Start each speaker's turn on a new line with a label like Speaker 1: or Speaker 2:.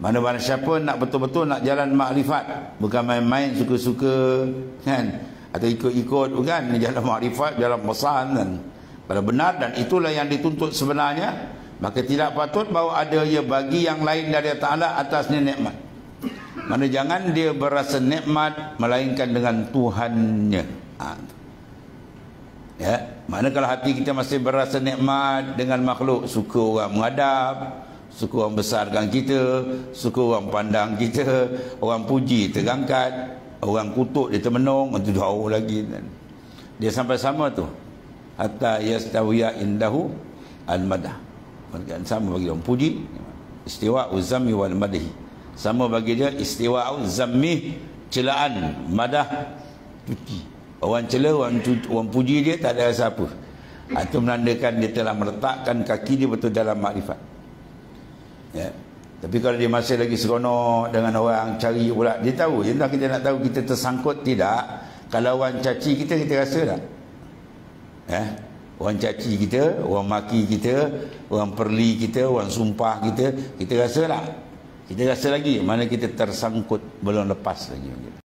Speaker 1: Mana-mana siapa nak betul-betul nak jalan makrifat, bukan main-main suka-suka kan, atau ikut-ikut, bukan jalan makrifat, jalan pesan kan. Kalau benar dan itulah yang dituntut sebenarnya, maka tidak patut bahawa ada ia bagi yang lain dari Ta'ala atasnya nikmat. Mana jangan dia berasa nikmat melainkan dengan Tuhannya. Ya, mana kalau hati kita masih berasa nikmat dengan makhluk, suka orang menghadap, suka orang besarkan kita, suka orang pandang kita, orang puji terangkat, orang kutuk dia termenung, itu jauh lagi. Dia sampai sama tu. Hatta yastawiya indahu al-madah. Sama bagi orang puji, istiwa uzammi wal madhi. Sama bagi dia istiwa uzammi, celaan, madah, cuci. Orang cela, orang puji dia tak ada rasa apa. Itu menandakan dia telah meletakkan kaki dia betul dalam makrifat. Ya. Tapi kalau dia masih lagi seronok dengan orang cari pula, dia tahu, dia tak, kita nak tahu kita tersangkut tidak. Kalau orang caci kita, kita rasa tak? Ya. Orang caci kita, orang maki kita, orang perli kita, orang sumpah kita, kita rasa tak? Kita rasa lagi, mana kita tersangkut belum lepas lagi.